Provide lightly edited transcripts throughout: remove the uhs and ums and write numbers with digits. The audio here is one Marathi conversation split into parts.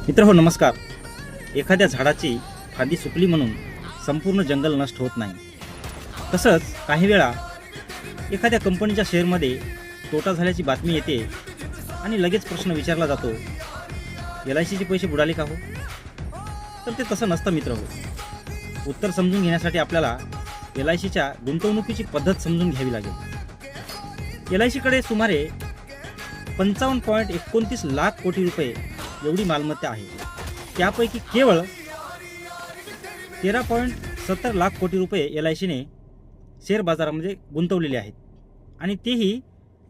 मित्रहो नमस्कार. एखाद्या झाडाची फांदी सुकली म्हणून संपूर्ण जंगल नष्ट होत नाही. तसंच काही वेळा एखाद्या कंपनीच्या शेअरमध्ये तोटा झाल्याची बातमी येते आणि लगेच प्रश्न विचारला जातो, LICचे पैसे बुडाले का हो? तर ते तसं नसतं मित्रहो. उत्तर समजून घेण्यासाठी आपल्याला LICच्या गुंतवणुकीची पद्धत समजून घ्यावी लागेल. LICकडे सुमारे 55.29 लाख कोटी रुपये एवढी मालमत्ता आहे. त्यापैकी केवळ 13.70 लाख कोटी रुपये LICने शेअर बाजारामध्ये गुंतवलेले आहेत आणि तेही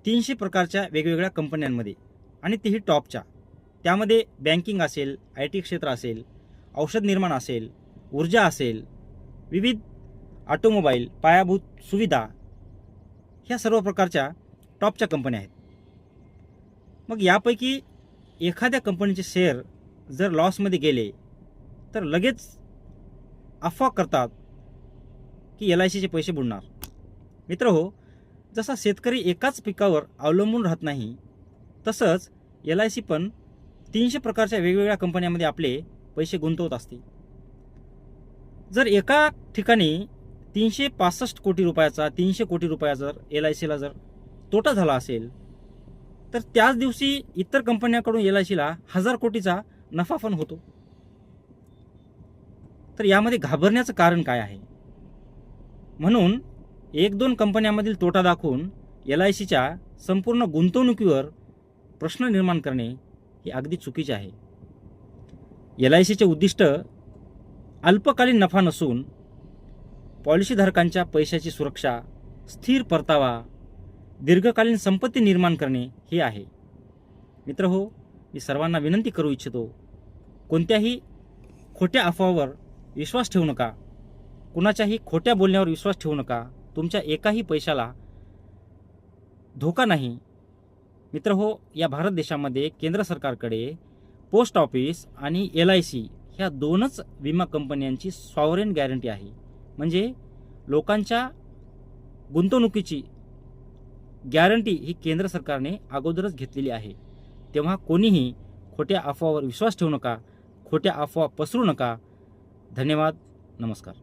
300 प्रकारच्या वेगवेगळ्या कंपन्यांमध्ये आणि तेही टॉपच्या. त्यामध्ये बँकिंग असेल, IT क्षेत्र असेल, औषध निर्माण असेल, ऊर्जा असेल, विविध ऑटोमोबाईल, पायाभूत सुविधा, ह्या सर्व प्रकारच्या टॉपच्या कंपन्या आहेत. मग यापैकी एखाद्या कंपनीचे शेअर जर लॉसमध्ये गेले तर लगेच अफवा करतात की LICचे पैसे बुडणार. मित्रहो, जसा शेतकरी एकाच पिकावर अवलंबून राहत नाही, तसंच LIC पण 300 प्रकारच्या वेगवेगळ्या कंपन्यांमध्ये आपले पैसे गुंतवत असते. जर एका ठिकाणी 365 कोटी रुपयाचा 300 कोटी रुपया जर LICला जर तोटा झाला असेल, तर त्याच दिवशी इतर कंपन्यांकडून LICला 1000 कोटीचा नफा पण होतो. तर यामध्ये घाबरण्याचं कारण काय आहे? म्हणून 1-2 कंपन्यांमधील तोटा दाखवून LICच्या संपूर्ण गुंतवणुकीवर प्रश्न निर्माण करणे हे अगदी चुकीचे आहे. LICचे उद्दिष्ट अल्पकालीन नफा नसून पॉलिसीधारकांच्या पैशाची सुरक्षा, स्थिर परतावा, दीर्घकालीन संपत्ती निर्माण करणे हे आहे. मित्रहो, मी सर्वांना विनंती करू इच्छितो, कोणत्याही खोट्या अफवावर विश्वास ठेवू नका. कुणाच्याही खोट्या बोलण्यावर विश्वास ठेवू नका. तुमच्या एकाही पैशाला धोका नाही. मित्रहो, या भारत देशामध्ये केंद्र सरकारकडे पोस्ट ऑफिस आणि LIC ह्या दोनच विमा कंपन्यांची सॉवरेन गॅरंटी आहे. म्हणजे लोकांच्या गुंतवणुकीची गॅरंटी ही केंद्र सरकारने अगोदरच घेतलेली आहे. तेव्हा कोणीही खोट्या अफवावर विश्वास ठेवू नका, खोट्या अफवा पसरू नका. धन्यवाद. नमस्कार.